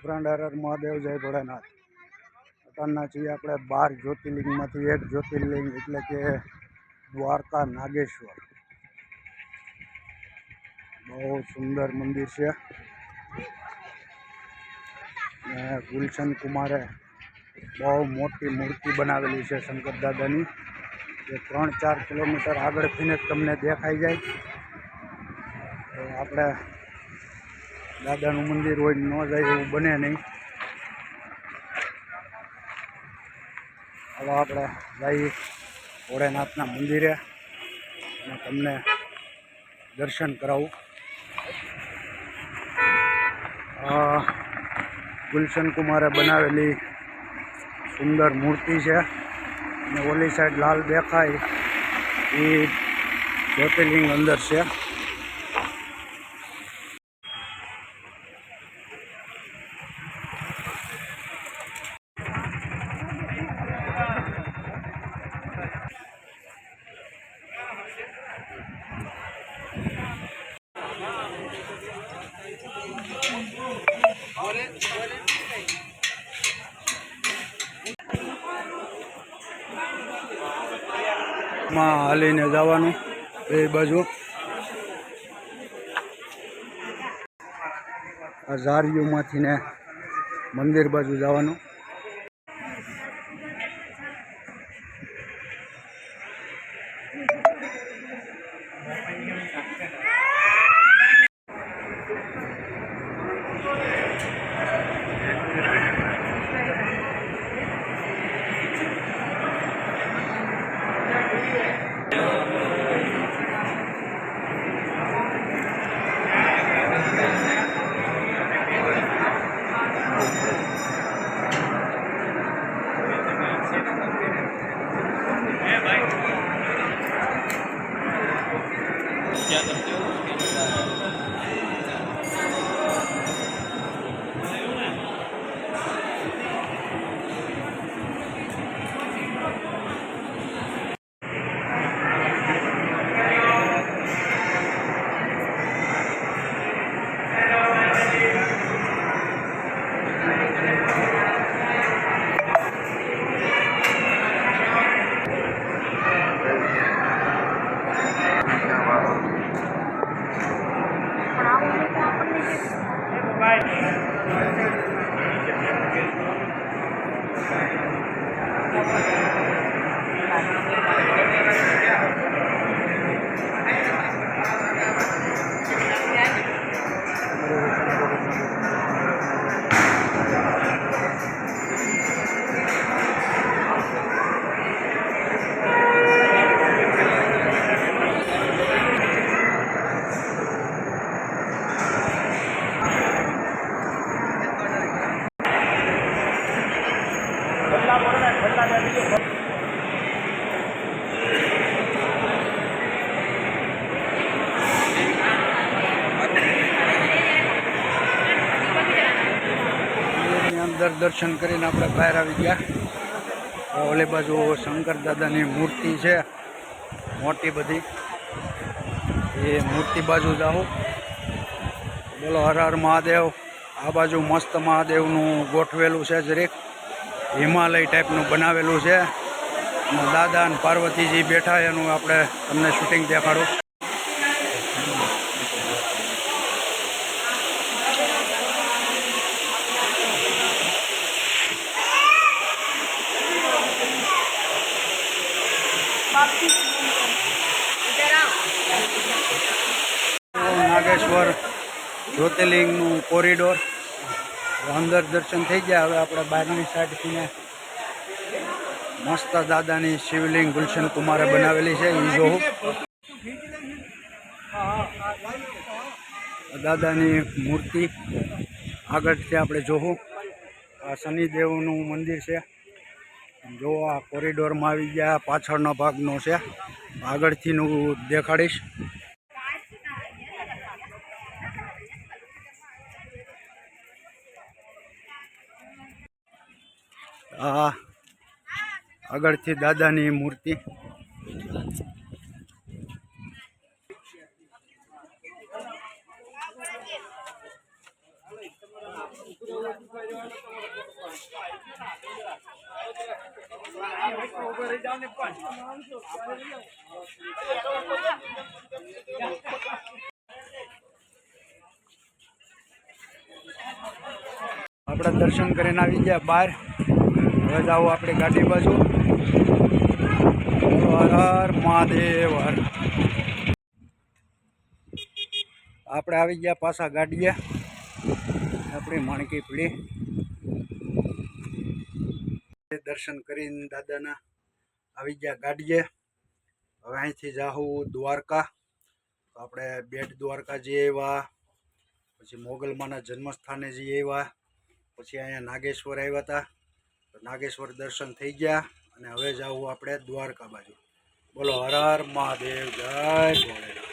Friend, Har Har Mahadev, જય ભોળાનાથ। અત્યારના છીએ આપણે 12 જ્યોતિર્લિંગમાંથી એક જ્યોતિર્લિંગ એટલે કે દ્વારકા નાગેશ્વર। બહુ સુંદર મંદિર છે ને ગુલશન કુમારે બહુ મોટી મૂર્તિ બનાવેલી છે શંકર દાદાની, જે 3-4 કિલોમીટર આગળથી તમને દેખાઈ જાય। તો આપણે દાદાનું મંદિર હોય ન જાય એવું બને નહીં। હવે આપણે જઈએ ભોળેનાથના મંદિરે અને તમને દર્શન કરાવું। ગુલશન કુમારે બનાવેલી સુંદર મૂર્તિ છે અને ઓલી સાઈડ લાલ દેખાય એ જ્યોતિર્લિંગ અંદર છે। માં હાલીને જવાનું એ બાજુ આ ઝારીઓમાંથી ને મંદિર બાજુ જવાનું। क्या करते हो? અંદર દર્શન કરીને આપણે બહાર આવી ગયા। ઓલી બાજુ શંકર દાદાની મૂર્તિ છે મોટી બધી, એ મૂર્તિ બાજુ જાઓ। બોલો હર હર મહાદેવ। આ બાજુ મસ્ત મહાદેવનું ગોઠવેલું છે, જરીક હિમાલય ટાઈપનું બનાવેલું છે અને દાદા અને પાર્વતીજી બેઠા એનું આપણે તમને શૂટિંગ દેખાડું। નાગેશ્વર જ્યોતિર્લિંગનું કોરિડોર અંદર દર્શન થઈ ગયા। હવે આપણે બહારની સાઈડથી મસ્ત દાદાની શિવલિંગ ગુલશન કુમારે બનાવેલી છે એ જોવું। દાદાની મૂર્તિ આગળથી આપણે જોવું। આ શનિદેવનું મંદિર છે, જો આ કોરિડોરમાં આવી ગયા, પાછળનો ભાગનો છે, આગળથીનું દેખાડીશ। આ આગળથી દાદાની મૂર્તિ, આપણે દર્શન કરીને આવી ગયા બહાર. હવે જાઓ આપણે ગાડી બાજુ. હર હર મહાદેવ હર. આપણે આવી ગયા પાછા ગાડીએ. આપણી માણકી પીડી દર્શન કરીને દાદાના આવી ગયા ગાડીએ. હવે અહીંથી જાહું દ્વારકા. આપણે બેટ દ્વારકા જઈ આવ્યા, પછી મોગલમાના જન્મસ્થાને જઈ આવ્યા, પછી અહીંયા નાગેશ્વર આવ્યા હતા. તો નાગેશ્વર દર્શન થઈ ગયા અને હવે જાવું આપણે દ્વારકા બાજુ. બોલો હર હર મહાદેવ, જય ભોળેનાથ.